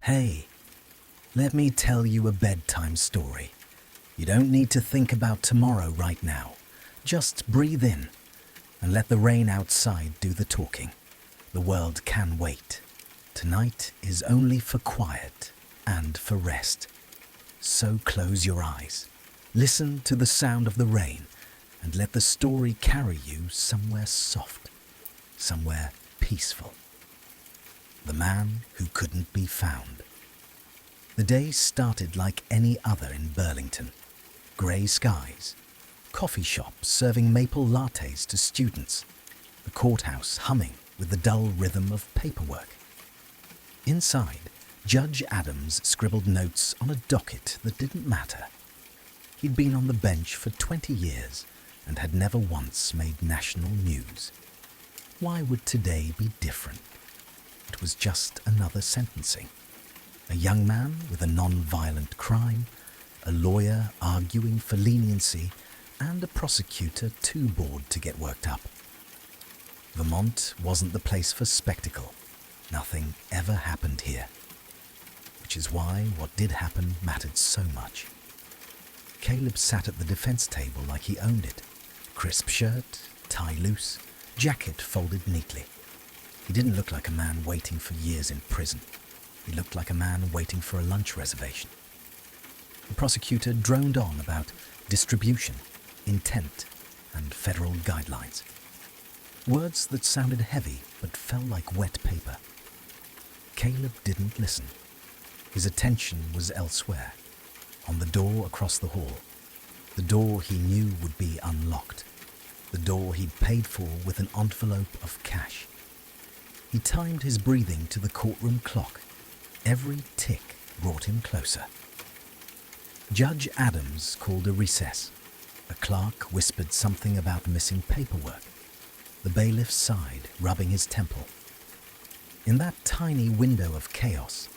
Hey, let me tell you a bedtime story. You don't need to think about tomorrow right now. Just breathe in and let the rain outside do the talking. The world can wait. Tonight is only for quiet and for rest. So close your eyes, listen to the sound of the rain, and let the story carry you somewhere soft, somewhere peaceful. The man who couldn't be found. The day started like any other in Burlington. Grey skies, coffee shops serving maple lattes to students, the courthouse humming with the dull rhythm of paperwork. Inside, Judge Adams scribbled notes on a docket that didn't matter. He'd been on the bench for 20 years and had never once made national news. Why would today be different? It was just another sentencing. A young man with a non-violent crime, a lawyer arguing for leniency, and a prosecutor too bored to get worked up. Vermont wasn't the place for spectacle. Nothing ever happened here. Which is why what did happen mattered so much. Caleb sat at the defense table like he owned it. Crisp shirt, tie loose, jacket folded neatly. He didn't look like a man waiting for years in prison. He looked like a man waiting for a lunch reservation. The prosecutor droned on about distribution, intent, and federal guidelines. Words that sounded heavy but fell like wet paper. Caleb didn't listen. His attention was elsewhere, on the door across the hall, the door he knew would be unlocked, the door he'd paid for with an envelope of cash. He timed his breathing to the courtroom clock. Every tick brought him closer. Judge Adams called a recess. A clerk whispered something about missing paperwork. The bailiff sighed, rubbing his temple. In that tiny window of chaos,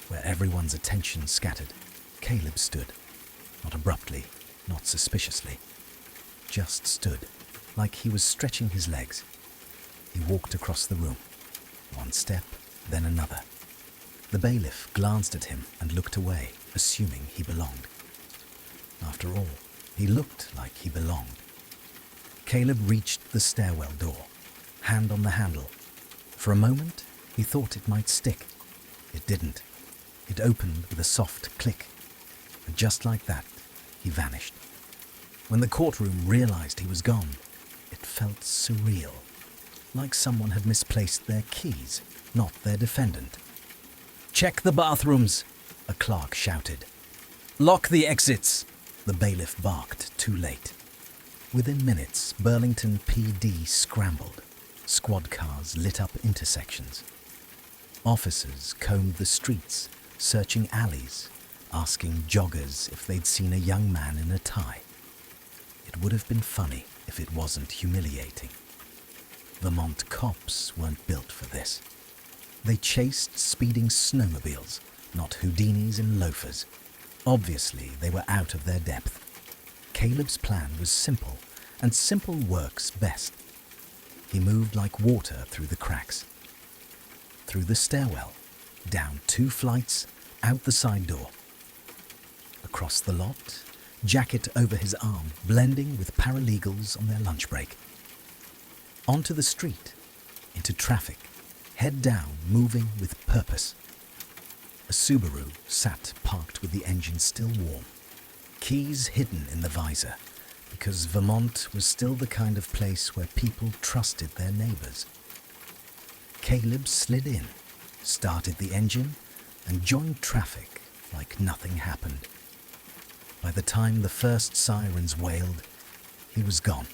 where everyone's attention scattered, Caleb stood. Not abruptly, not suspiciously. Just stood, like he was stretching his legs. He walked across the room. One step, then another. The bailiff glanced at him and looked away, assuming he belonged. After all, he looked like he belonged. Caleb reached the stairwell door, hand on the handle. For a moment, he thought it might stick. It didn't. It opened with a soft click. And just like that, he vanished. When the courtroom realized he was gone, it felt surreal. Like someone had misplaced their keys, not their defendant. "Check the bathrooms," a clerk shouted. "Lock the exits," the bailiff barked too late. Within minutes, Burlington PD scrambled. Squad cars lit up intersections. Officers combed the streets, searching alleys, asking joggers if they'd seen a young man in a tie. It would have been funny if it wasn't humiliating. Vermont cops weren't built for this. They chased speeding snowmobiles, not Houdinis in loafers. Obviously, they were out of their depth. Caleb's plan was simple, and simple works best. He moved like water through the cracks. Through the stairwell, down 2 flights, out the side door. Across the lot, jacket over his arm, blending with paralegals on their lunch break. Onto the street, into traffic, head down, moving with purpose. A Subaru sat parked with the engine still warm, keys hidden in the visor, because Vermont was still the kind of place where people trusted their neighbors. Caleb slid in, started the engine, and joined traffic like nothing happened. By the time the first sirens wailed, he was gone.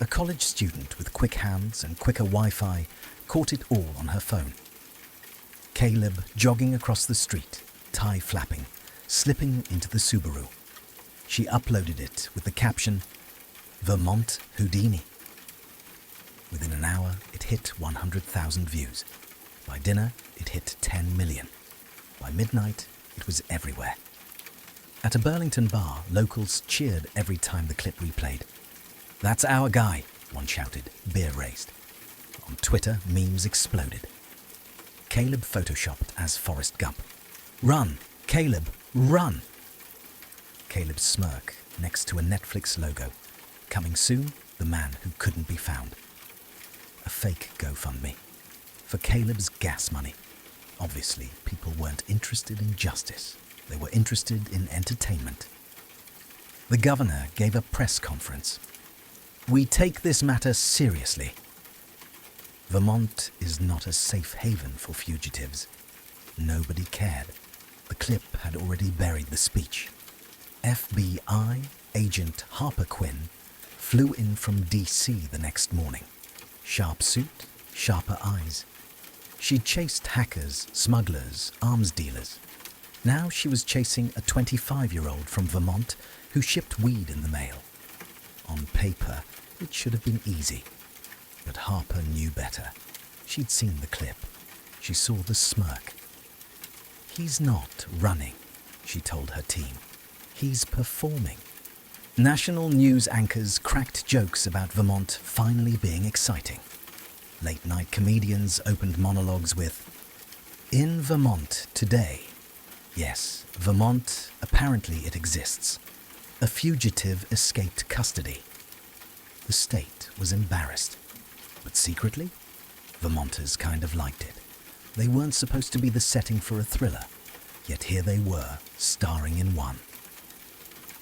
A college student with quick hands and quicker Wi-Fi caught it all on her phone. Caleb jogging across the street, tie flapping, slipping into the Subaru. She uploaded it with the caption, "Vermont Houdini." Within an hour, it hit 100,000 views. By dinner, it hit 10 million. By midnight, it was everywhere. At a Burlington bar, locals cheered every time the clip replayed. "That's our guy," one shouted, beer raised. On Twitter, memes exploded. Caleb photoshopped as Forrest Gump. "Run, Caleb, run!" Caleb's smirk next to a Netflix logo. Coming soon, The Man Who Couldn't Be Found. A fake GoFundMe. For Caleb's gas money. Obviously, people weren't interested in justice. They were interested in entertainment. The governor gave a press conference. "We take this matter seriously." Vermont is not a safe haven for fugitives. Nobody cared. The clip had already buried the speech. FBI agent Harper Quinn flew in from DC the next morning. Sharp suit, sharper eyes. She'd chased hackers, smugglers, arms dealers. Now she was chasing a 25-year-old from Vermont who shipped weed in the mail. On paper, it should have been easy. But Harper knew better. She'd seen the clip. She saw the smirk. "He's not running," she told her team. "He's performing." National news anchors cracked jokes about Vermont finally being exciting. Late-night comedians opened monologues with, "In Vermont today." Yes, Vermont, apparently it exists. A fugitive escaped custody. The state was embarrassed. But secretly, Vermonters kind of liked it. They weren't supposed to be the setting for a thriller, yet here they were, starring in one.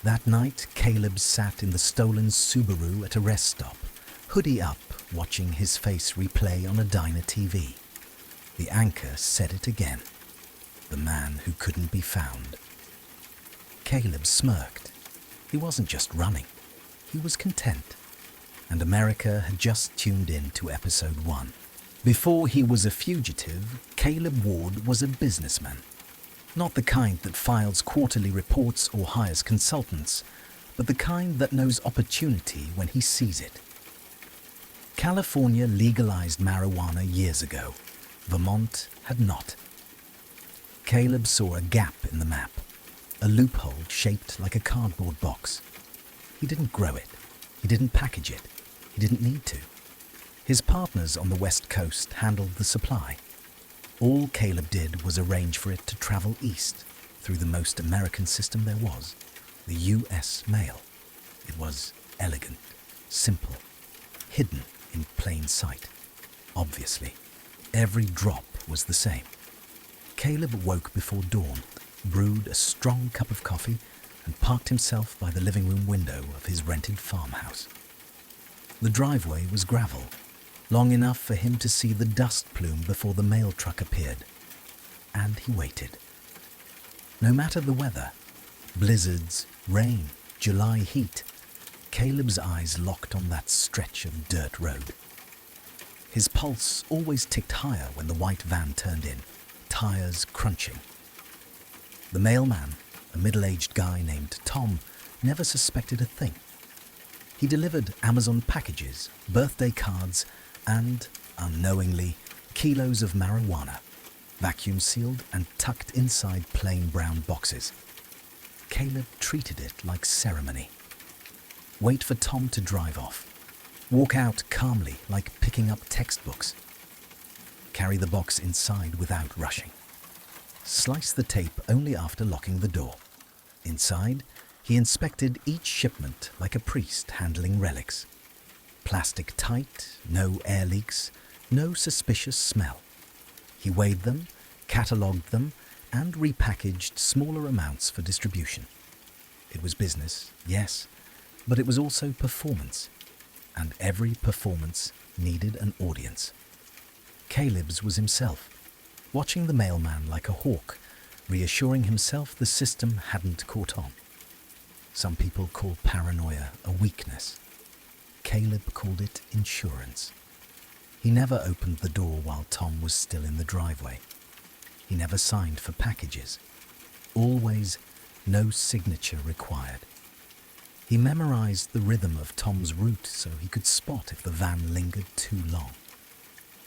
That night, Caleb sat in the stolen Subaru at a rest stop, hoodie up, watching his face replay on a diner TV. The anchor said it again. The man who couldn't be found. Caleb smirked. He wasn't just running. He was content. And America had just tuned in to episode 1. Before he was a fugitive, Caleb Ward was a businessman. Not the kind that files quarterly reports or hires consultants, but the kind that knows opportunity when he sees it. California legalized marijuana years ago. Vermont had not. Caleb saw a gap in the map, a loophole shaped like a cardboard box. He didn't grow it. He didn't package it. He didn't need to. His partners on the West Coast handled the supply. All Caleb did was arrange for it to travel east through the most American system there was, the U.S. mail. It was elegant, simple, hidden in plain sight. Obviously, every drop was the same. Caleb woke before dawn, brewed a strong cup of coffee, and parked himself by the living room window of his rented farmhouse. The driveway was gravel, long enough for him to see the dust plume before the mail truck appeared. And he waited. No matter the weather, blizzards, rain, July heat, Caleb's eyes locked on that stretch of dirt road. His pulse always ticked higher when the white van turned in, tires crunching. The mailman, a middle-aged guy named Tom, never suspected a thing. He delivered Amazon packages, birthday cards, and, unknowingly, kilos of marijuana, vacuum-sealed and tucked inside plain brown boxes. Caleb treated it like ceremony. Wait for Tom to drive off. Walk out calmly like picking up textbooks. Carry the box inside without rushing. Slice the tape only after locking the door. Inside, he inspected each shipment like a priest handling relics. Plastic tight, no air leaks, no suspicious smell. He weighed them, catalogued them, and repackaged smaller amounts for distribution. It was business, yes, but it was also performance, and every performance needed an audience. Caleb's was himself, watching the mailman like a hawk, reassuring himself the system hadn't caught on. Some people call paranoia a weakness. Caleb called it insurance. He never opened the door while Tom was still in the driveway. He never signed for packages. Always no signature required. He memorized the rhythm of Tom's route so he could spot if the van lingered too long.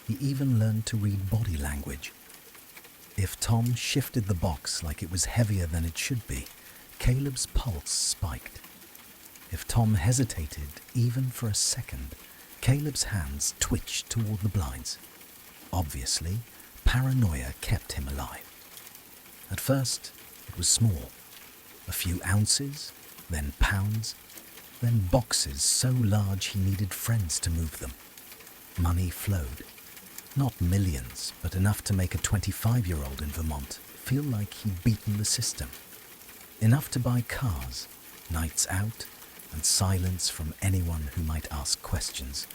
He even learned to read body language. If Tom shifted the box like it was heavier than it should be, Caleb's pulse spiked. If Tom hesitated even for a second, Caleb's hands twitched toward the blinds. Obviously, paranoia kept him alive. At first, it was small. A few ounces, then pounds, then boxes so large he needed friends to move them. Money flowed. Not millions, but enough to make a 25-year-old in Vermont feel like he'd beaten the system. Enough to buy cars, nights out, and silence from anyone who might ask questions.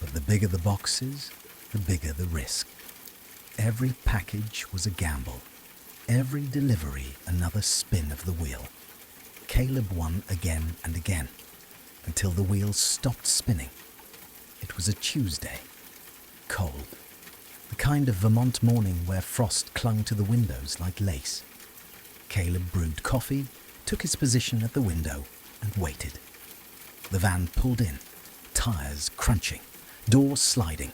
But the bigger the boxes, the bigger the risk. Every package was a gamble. Every delivery another spin of the wheel. Caleb won again and again, until the wheel stopped spinning. It was a Tuesday. Cold. The kind of Vermont morning where frost clung to the windows like lace. Caleb brewed coffee, took his position at the window, and waited. The van pulled in, tires crunching, door sliding.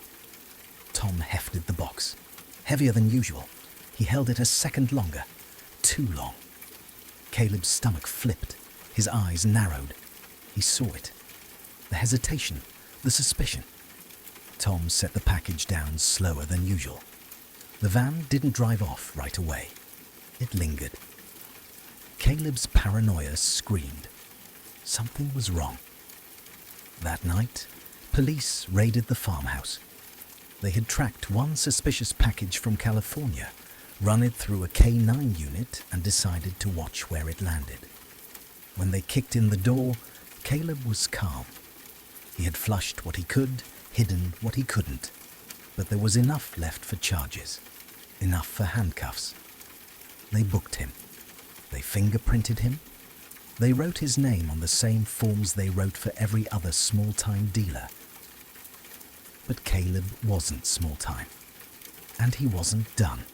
Tom hefted the box, heavier than usual. He held it a second longer, too long. Caleb's stomach flipped, his eyes narrowed. He saw it. The hesitation, the suspicion. Tom set the package down slower than usual. The van didn't drive off right away. It lingered. Caleb's paranoia screamed. Something was wrong. That night, police raided the farmhouse. They had tracked one suspicious package from California, run it through a K9 unit, and decided to watch where it landed. When they kicked in the door, Caleb was calm. He had flushed what he could, hidden what he couldn't, but there was enough left for charges, enough for handcuffs. They booked him. They fingerprinted him. They wrote his name on the same forms they wrote for every other small-time dealer. But Caleb wasn't small-time, and he wasn't done.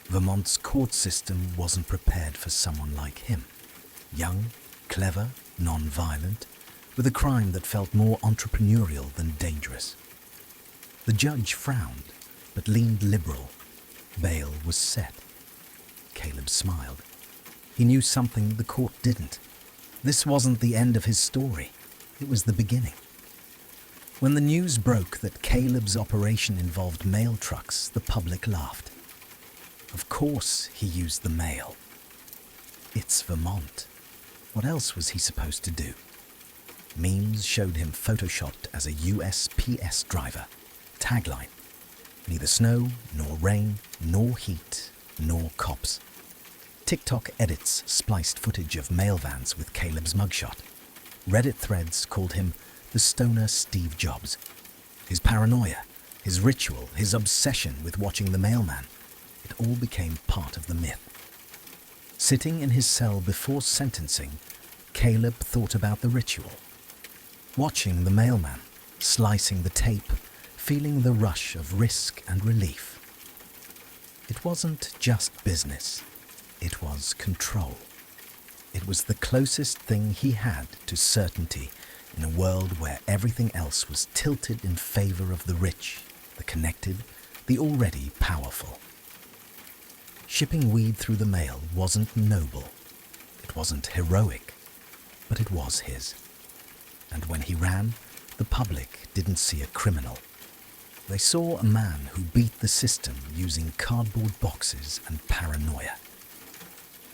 Vermont's court system wasn't prepared for someone like him. Young, clever, non-violent, with a crime that felt more entrepreneurial than dangerous. The judge frowned, but leaned liberal. Bail was set. Caleb smiled. He knew something the court didn't. This wasn't the end of his story. It was the beginning. When the news broke that Caleb's operation involved mail trucks, the public laughed. Of course he used the mail. It's Vermont. What else was he supposed to do? Memes showed him photoshopped as a USPS driver. Tagline: neither snow, nor rain, nor heat, nor cops. TikTok edits spliced footage of mail vans with Caleb's mugshot. Reddit threads called him the stoner Steve Jobs. His paranoia, his ritual, his obsession with watching the mailman, it all became part of the myth. Sitting in his cell before sentencing, Caleb thought about the ritual. Watching the mailman, slicing the tape, feeling the rush of risk and relief. It wasn't just business. It was control. It was the closest thing he had to certainty in a world where everything else was tilted in favor of the rich, the connected, the already powerful. Shipping weed through the mail wasn't noble. It wasn't heroic, but it was his. And when he ran, the public didn't see a criminal. They saw a man who beat the system using cardboard boxes and paranoia.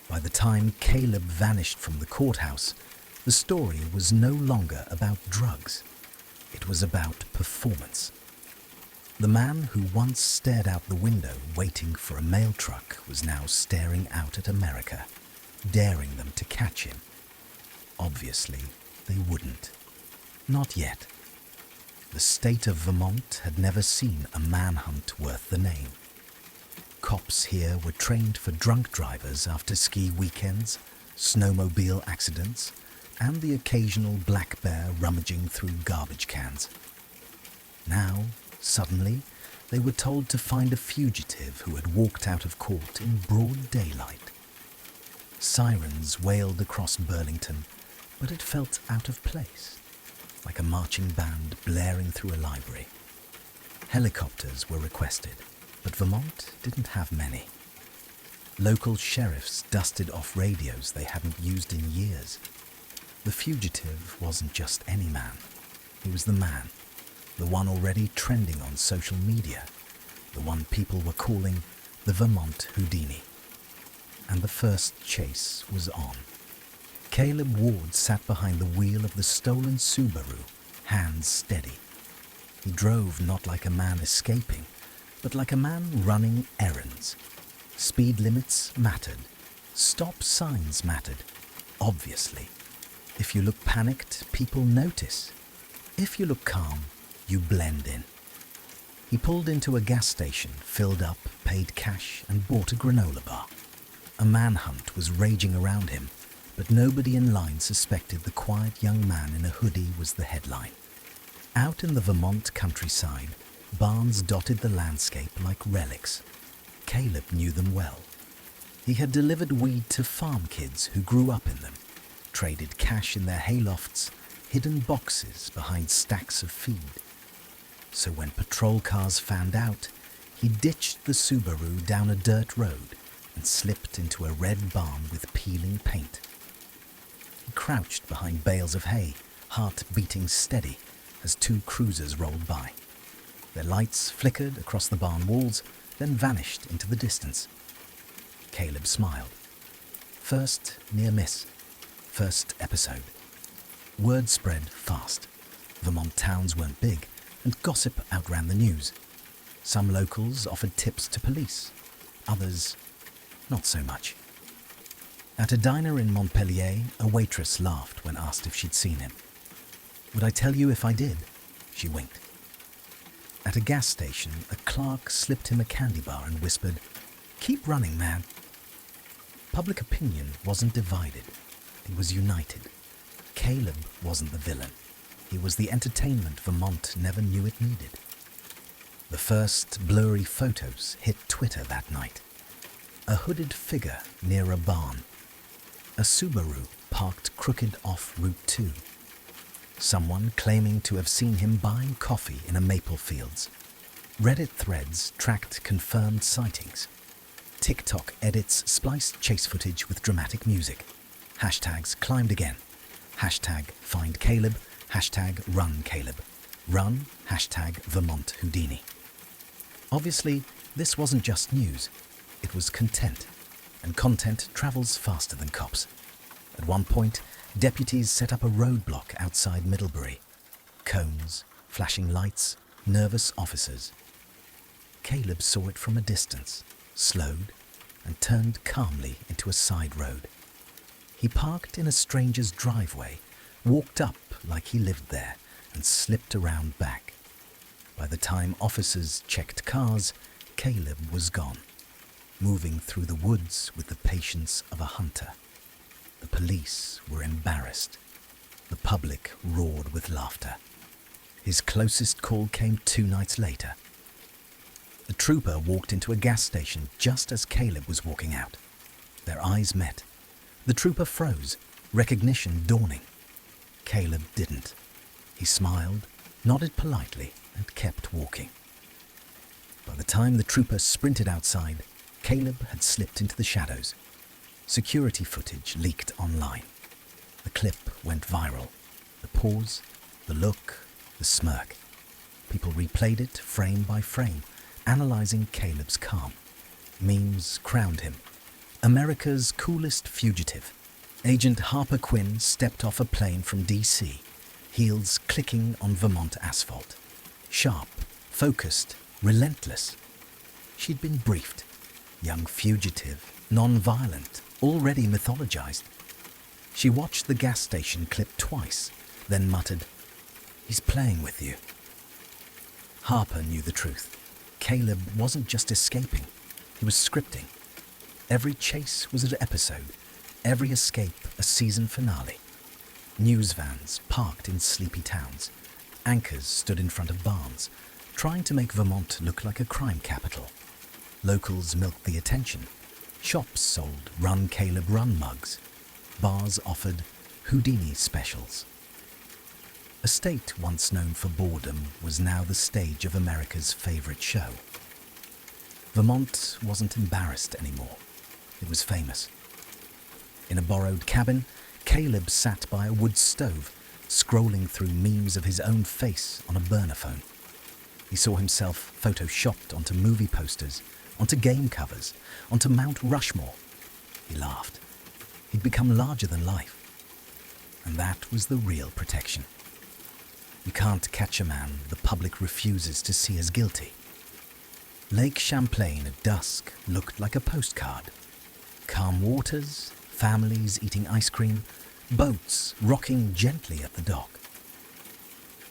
By the time Caleb vanished from the courthouse, the story was no longer about drugs. It was about performance. The man who once stared out the window waiting for a mail truck was now staring out at America, daring them to catch him. Obviously, they wouldn't. Not yet. The state of Vermont had never seen a manhunt worth the name. Cops here were trained for drunk drivers after ski weekends, snowmobile accidents, and the occasional black bear rummaging through garbage cans. Now, suddenly, they were told to find a fugitive who had walked out of court in broad daylight. Sirens wailed across Burlington, but it felt out of place, like a marching band blaring through a library. Helicopters were requested, but Vermont didn't have many. Local sheriffs dusted off radios they hadn't used in years. The fugitive wasn't just any man. He was the man, the one already trending on social media, the one people were calling the Vermont Houdini. And the first chase was on. Caleb Ward sat behind the wheel of the stolen Subaru, hands steady. He drove not like a man escaping, but like a man running errands. Speed limits mattered. Stop signs mattered, obviously. If you look panicked, people notice. If you look calm, you blend in. He pulled into a gas station, filled up, paid cash, and bought a granola bar. A manhunt was raging around him, but nobody in line suspected the quiet young man in a hoodie was the headline. Out in the Vermont countryside, barns dotted the landscape like relics. Caleb knew them well. He had delivered weed to farm kids who grew up in them, traded cash in their haylofts, hidden boxes behind stacks of feed. So when patrol cars fanned out, he ditched the Subaru down a dirt road and slipped into a red barn with peeling paint. He crouched behind bales of hay, heart beating steady as two cruisers rolled by. Their lights flickered across the barn walls, then vanished into the distance. Caleb smiled. First near miss. First episode. Word spread fast. Vermont towns weren't big, and gossip outran the news. Some locals offered tips to police. Others, not so much. At a diner in Montpelier, a waitress laughed when asked if she'd seen him. "Would I tell you if I did?" She winked. At a gas station, a clerk slipped him a candy bar and whispered, "Keep running, man." Public opinion wasn't divided. It was united. Caleb wasn't the villain. He was the entertainment Vermont never knew it needed. The first blurry photos hit Twitter that night. A hooded figure near a barn. A Subaru parked crooked off Route 2. Someone claiming to have seen him buying coffee in a maple fields. Reddit threads tracked confirmed sightings. TikTok edits spliced chase footage with dramatic music. Hashtags climbed again. Hashtag find Caleb. Hashtag run Caleb. Run. Hashtag Vermont Houdini. Obviously, this wasn't just news. It was content. And content travels faster than cops. At one point, deputies set up a roadblock outside Middlebury. Cones, flashing lights, nervous officers. Caleb saw it from a distance, slowed, and turned calmly into a side road. He parked in a stranger's driveway, walked up like he lived there, and slipped around back. By the time officers checked cars, Caleb was gone, moving through the woods with the patience of a hunter. The police were embarrassed. The public roared with laughter. His closest call came 2 nights later. A trooper walked into a gas station just as Caleb was walking out. Their eyes met. The trooper froze, recognition dawning. Caleb didn't. He smiled, nodded politely, and kept walking. By the time the trooper sprinted outside, Caleb had slipped into the shadows. Security footage leaked online. The clip went viral. The pause, the look, the smirk. People replayed it frame by frame, analyzing Caleb's calm. Memes crowned him. America's coolest fugitive. Agent Harper Quinn stepped off a plane from D.C., heels clicking on Vermont asphalt. Sharp, focused, relentless. She'd been briefed. Young fugitive, non-violent, already mythologized. She watched the gas station clip twice, then muttered, "He's playing with you." Harper knew the truth. Caleb wasn't just escaping, he was scripting. Every chase was an episode, every escape a season finale. News vans parked in sleepy towns. Anchors stood in front of barns, trying to make Vermont look like a crime capital. Locals milked the attention. Shops sold Run Caleb Run mugs. Bars offered Houdini specials. A state once known for boredom was now the stage of America's favorite show. Vermont wasn't embarrassed anymore. It was famous. In a borrowed cabin, Caleb sat by a wood stove, scrolling through memes of his own face on a burner phone. He saw himself photoshopped onto movie posters, onto game covers, onto Mount Rushmore. He laughed. He'd become larger than life. And that was the real protection. You can't catch a man the public refuses to see as guilty. Lake Champlain at dusk looked like a postcard. Calm waters, families eating ice cream, boats rocking gently at the dock.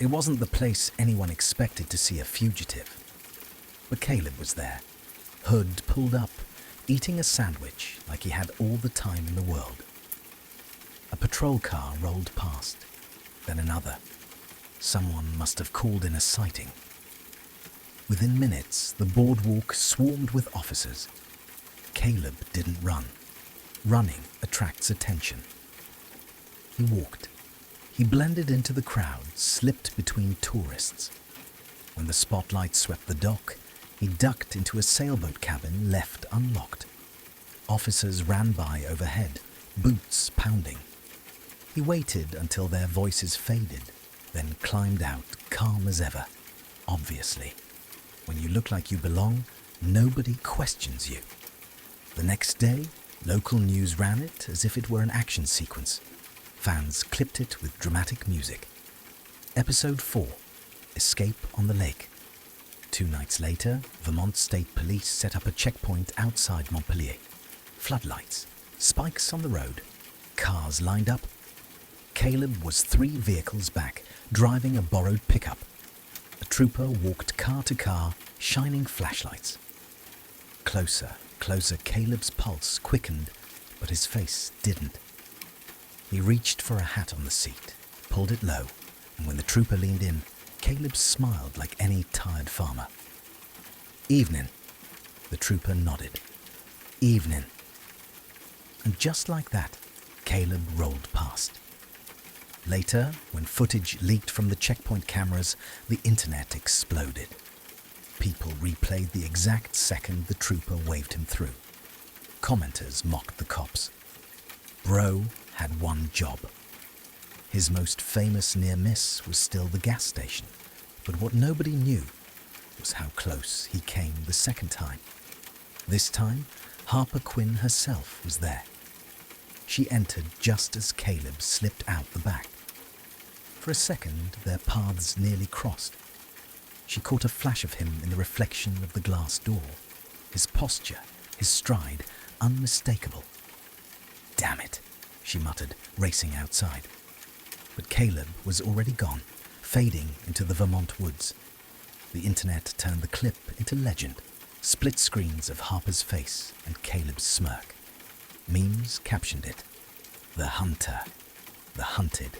It wasn't the place anyone expected to see a fugitive. But Caleb was there, hood pulled up, eating a sandwich like he had all the time in the world. A patrol car rolled past, then another. Someone must have called in a sighting. Within minutes, the boardwalk swarmed with officers. Caleb didn't run. Running attracts attention. He walked. He blended into the crowd, slipped between tourists. When the spotlight swept the dock, he ducked into a sailboat cabin left unlocked. Officers ran by overhead, boots pounding. He waited until their voices faded, then climbed out, calm as ever. Obviously, when you look like you belong, nobody questions you. The next day, local news ran it as if it were an action sequence. Fans clipped it with dramatic music. Episode 4, Escape on the Lake. 2 nights later, Vermont State Police set up a checkpoint outside Montpelier. Floodlights, spikes on the road, cars lined up. Caleb was 3 vehicles back, driving a borrowed pickup. A trooper walked car to car, shining flashlights. Closer, closer, Caleb's pulse quickened, but his face didn't. He reached for a hat on the seat, pulled it low, and when the trooper leaned in, Caleb smiled like any tired farmer. "Evening." The trooper nodded. "Evening." And just like that, Caleb rolled past. Later, when footage leaked from the checkpoint cameras, the internet exploded. People replayed the exact second the trooper waved him through. Commenters mocked the cops. Bro had one job. His most famous near miss was still the gas station, but what nobody knew was how close he came the second time. This time, Harper Quinn herself was there. She entered just as Caleb slipped out the back. For a second, their paths nearly crossed. She caught a flash of him in the reflection of the glass door. His posture, his stride, unmistakable. "Damn it," she muttered, racing outside. But Caleb was already gone, fading into the Vermont woods. The internet turned the clip into legend, split screens of Harper's face and Caleb's smirk. Memes captioned it, "The Hunter, the Hunted."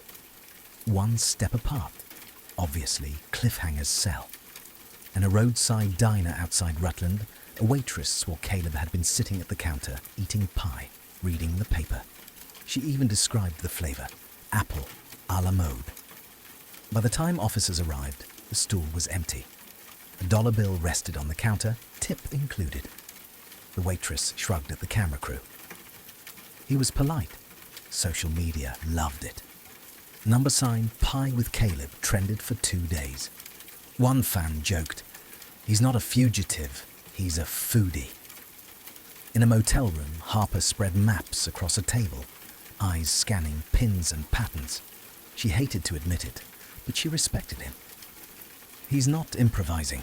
One step apart, obviously Cliffhanger's cell. In a roadside diner outside Rutland, a waitress swore Caleb had been sitting at the counter, eating pie, reading the paper. She even described the flavor, apple a la mode. By the time officers arrived, the stool was empty. A dollar bill rested on the counter, tip included. The waitress shrugged at the camera crew. He was polite. Social media loved it. Number sign Pie with Caleb trended for 2 days. One fan joked, "He's not a fugitive, he's a foodie." In a motel room, Harper spread maps across a table, eyes scanning pins and patterns. She hated to admit it, but she respected him. "He's not improvising,"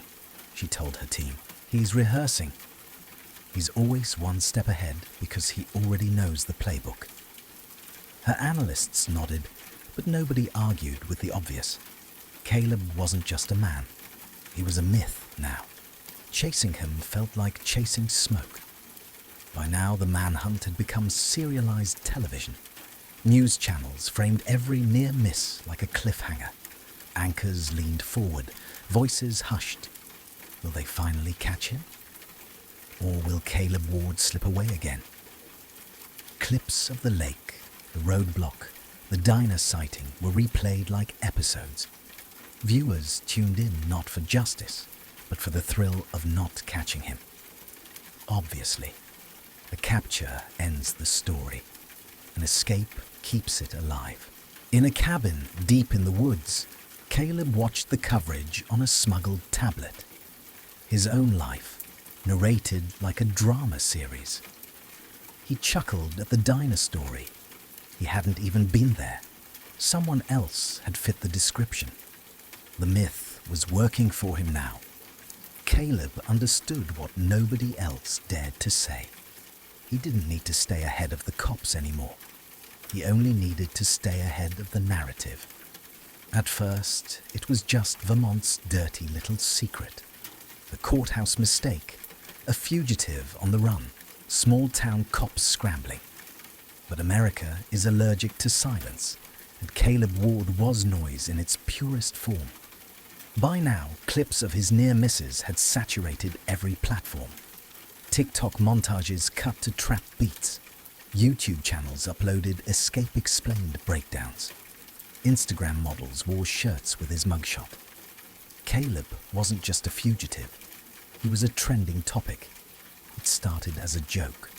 she told her team. "He's rehearsing. He's always one step ahead because he already knows the playbook." Her analysts nodded, but nobody argued with the obvious. Caleb wasn't just a man. He was a myth now. Chasing him felt like chasing smoke. By now, the manhunt had become serialized television. News channels framed every near miss like a cliffhanger. Anchors leaned forward, voices hushed. Will they finally catch him? Or will Caleb Ward slip away again? Clips of the lake, the roadblock, the diner sighting were replayed like episodes. Viewers tuned in not for justice, but for the thrill of not catching him. Obviously, a capture ends the story. An escape keeps it alive. In a cabin deep in the woods, Caleb watched the coverage on a smuggled tablet. His own life, narrated like a drama series. He chuckled at the diner story. He hadn't even been there. Someone else had fit the description. The myth was working for him now. Caleb understood what nobody else dared to say. He didn't need to stay ahead of the cops anymore. He only needed to stay ahead of the narrative. At first, it was just Vermont's dirty little secret. The courthouse mistake, a fugitive on the run, small-town cops scrambling. But America is allergic to silence, and Caleb Ward was noise in its purest form. By now, clips of his near misses had saturated every platform. TikTok montages cut to trap beats. YouTube channels uploaded Escape Explained breakdowns. Instagram models wore shirts with his mugshot. Caleb wasn't just a fugitive. He was a trending topic. It started as a joke.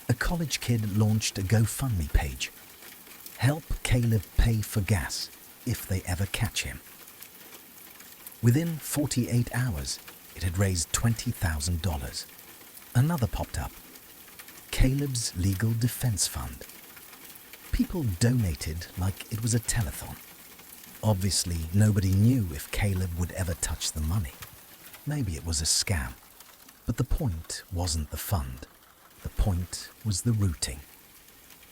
A college kid launched a GoFundMe page. Help Caleb pay for gas if they ever catch him. Within 48 hours, it had raised $20,000. Another popped up. Caleb's Legal Defense Fund. People donated like it was a telethon. Obviously, nobody knew if Caleb would ever touch the money. Maybe it was a scam. But the point wasn't the fund. The point was the routing.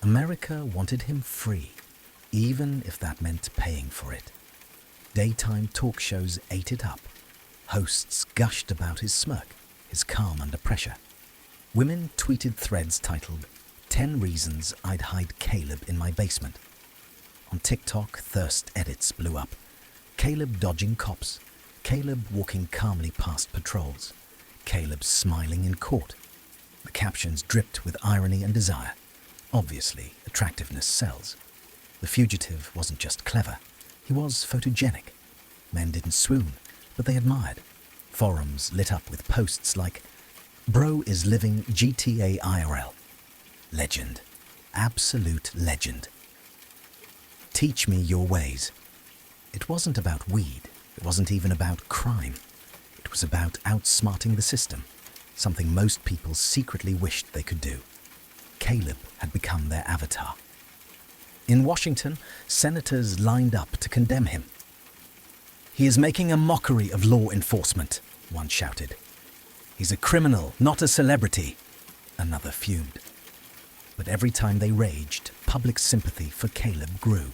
America wanted him free, even if that meant paying for it. Daytime talk shows ate it up. Hosts gushed about his smirk, his calm under pressure. Women tweeted threads titled, 10 Reasons I'd Hide Caleb in My Basement. On TikTok, thirst edits blew up. Caleb dodging cops. Caleb walking calmly past patrols. Caleb smiling in court. The captions dripped with irony and desire. Obviously, attractiveness sells. The fugitive wasn't just clever. He was photogenic. Men didn't swoon, but they admired. Forums lit up with posts like, Bro is living GTA IRL. Legend. Absolute legend. Teach me your ways. It wasn't about weed. It wasn't even about crime. It was about outsmarting the system, something most people secretly wished they could do. Caleb had become their avatar. In Washington, senators lined up to condemn him. He is making a mockery of law enforcement, one shouted. He's a criminal, not a celebrity, another fumed. But every time they raged, public sympathy for Caleb grew.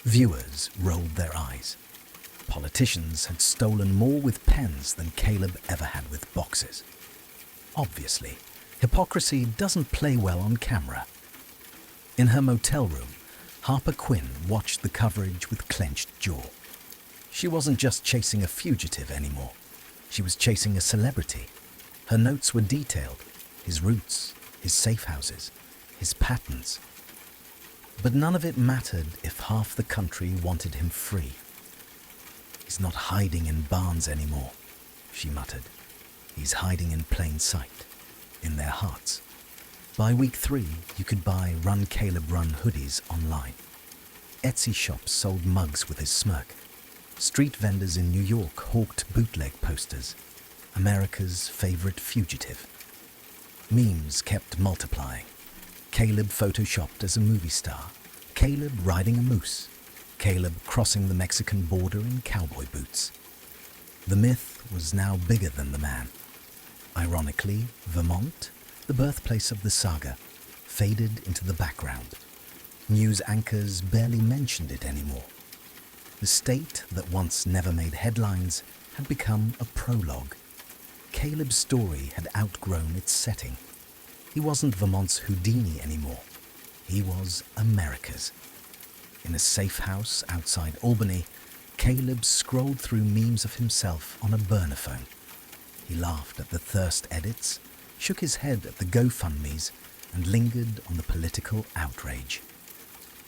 Viewers rolled their eyes. Politicians had stolen more with pens than Caleb ever had with boxes. Obviously, hypocrisy doesn't play well on camera. In her motel room, Harper Quinn watched the coverage with clenched jaw. She wasn't just chasing a fugitive anymore. She was chasing a celebrity. Her notes were detailed. His roots, his safe houses, his patterns. But none of it mattered if half the country wanted him free. He's not hiding in barns anymore, she muttered. He's hiding in plain sight, in their hearts. By week 3, you could buy Run Caleb Run hoodies online. Etsy shops sold mugs with his smirk. Street vendors in New York hawked bootleg posters. America's favorite fugitive. Memes kept multiplying. Caleb photoshopped as a movie star. Caleb riding a moose. Caleb crossing the Mexican border in cowboy boots. The myth was now bigger than the man. Ironically, Vermont, the birthplace of the saga, faded into the background. News anchors barely mentioned it anymore. The state that once never made headlines had become a prologue. Caleb's story had outgrown its setting. He wasn't Vermont's Houdini anymore. He was America's. In a safe house outside Albany, Caleb scrolled through memes of himself on a burner phone. He laughed at the thirst edits, shook his head at the GoFundMes, and lingered on the political outrage.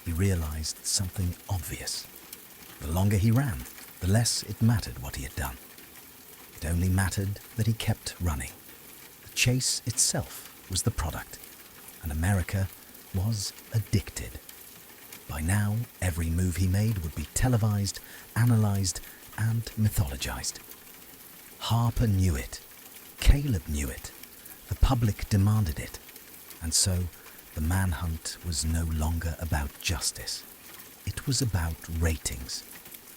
He realized something obvious. The longer he ran, the less it mattered what he had done. It only mattered that he kept running. The chase itself was the product, and America was addicted. By now, every move he made would be televised, analysed, and mythologized. Harper knew it. Caleb knew it. The public demanded it. And so, the manhunt was no longer about justice. It was about ratings.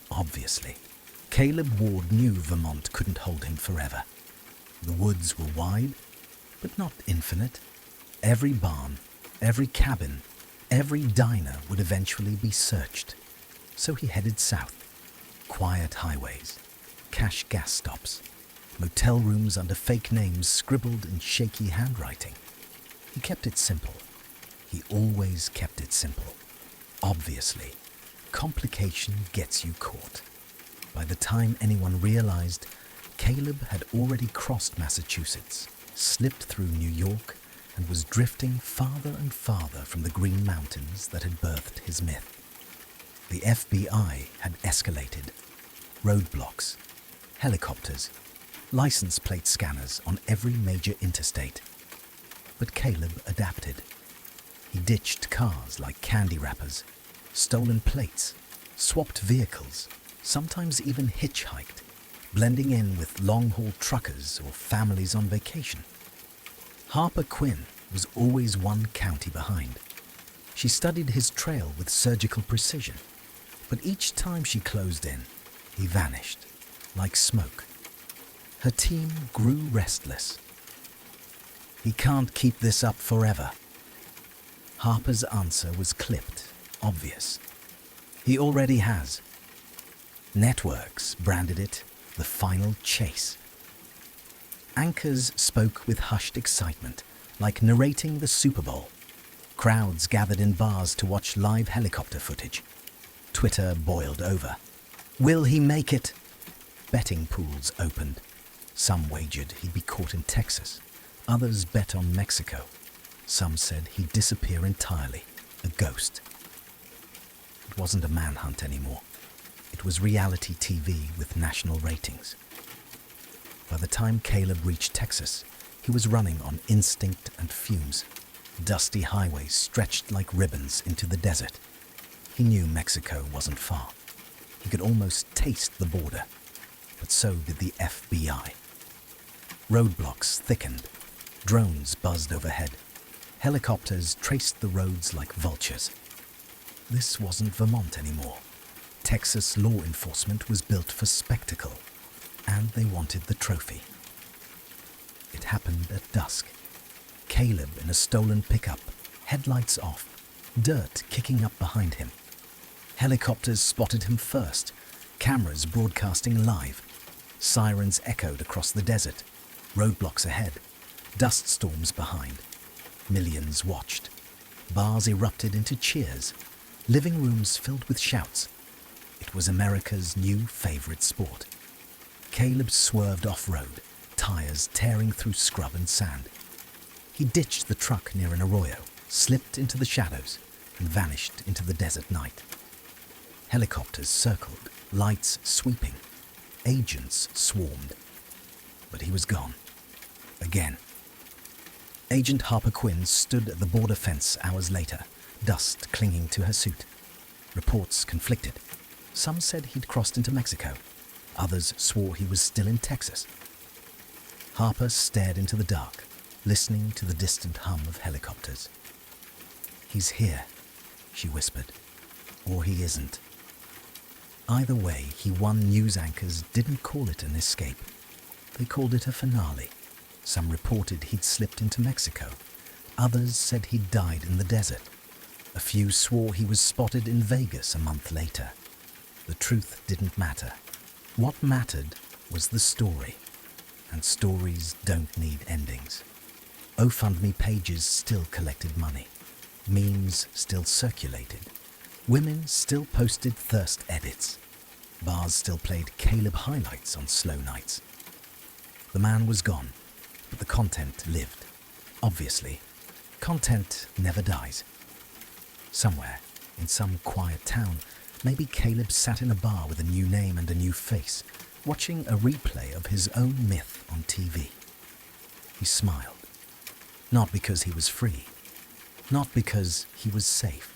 Obviously. Caleb Ward knew Vermont couldn't hold him forever. The woods were wide, but not infinite. Every barn, every cabin, every diner would eventually be searched. So he headed south. Quiet highways, cash gas stops, motel rooms under fake names scribbled in shaky handwriting. He kept it simple. He always kept it simple. Obviously, complication gets you caught. By the time anyone realized, Caleb had already crossed Massachusetts, slipped through New York, and was drifting farther and farther from the Green Mountains that had birthed his myth. The FBI had escalated. Roadblocks, helicopters, license plate scanners on every major interstate. But Caleb adapted. He ditched cars like candy wrappers, stolen plates, swapped vehicles, sometimes even hitchhiked, blending in with long-haul truckers or families on vacation. Harper Quinn was always one county behind. She studied his trail with surgical precision, but each time she closed in, he vanished, like smoke. Her team grew restless. He can't keep this up forever. Harper's answer was clipped, obvious. He already has. Networks branded it the final chase. Anchors spoke with hushed excitement, like narrating the Super Bowl. Crowds gathered in bars to watch live helicopter footage. Twitter boiled over. Will he make it? Betting pools opened. Some wagered he'd be caught in Texas. Others bet on Mexico. Some said he'd disappear entirely, a ghost. It wasn't a manhunt anymore. It was reality TV with national ratings. By the time Caleb reached Texas, he was running on instinct and fumes. Dusty highways stretched like ribbons into the desert. He knew Mexico wasn't far. He could almost taste the border, but so did the FBI. Roadblocks thickened. Drones buzzed overhead. Helicopters traced the roads like vultures. This wasn't Vermont anymore. Texas law enforcement was built for spectacle, and they wanted the trophy. It happened at dusk. Caleb in a stolen pickup, headlights off, dirt kicking up behind him. Helicopters spotted him first, cameras broadcasting live. Sirens echoed across the desert, roadblocks ahead, dust storms behind. Millions watched. Bars erupted into cheers, living rooms filled with shouts. It was America's new favorite sport. Caleb swerved off-road, tires tearing through scrub and sand. He ditched the truck near an arroyo, slipped into the shadows, and vanished into the desert night. Helicopters circled, lights sweeping. Agents swarmed. But he was gone. Again. Agent Harper Quinn stood at the border fence hours later, dust clinging to her suit. Reports conflicted. Some said he'd crossed into Mexico. Others swore he was still in Texas. Harper stared into the dark, listening to the distant hum of helicopters. "He's here," she whispered. "Or he isn't." Either way, he won. News anchors didn't call it an escape. They called it a finale. Some reported he'd slipped into Mexico. Others said he'd died in the desert. A few swore he was spotted in Vegas a month later. The truth didn't matter. What mattered was the story. And stories don't need endings. GoFundMe pages still collected money. Memes still circulated. Women still posted thirst edits. Bars still played Caleb highlights on slow nights. The man was gone, but the content lived. Obviously, content never dies. Somewhere, in some quiet town, maybe Caleb sat in a bar with a new name and a new face, watching a replay of his own myth on TV. He smiled. Not because he was free. Not because he was safe.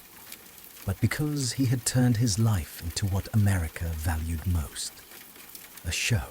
but because he had turned his life into what America valued most, a show.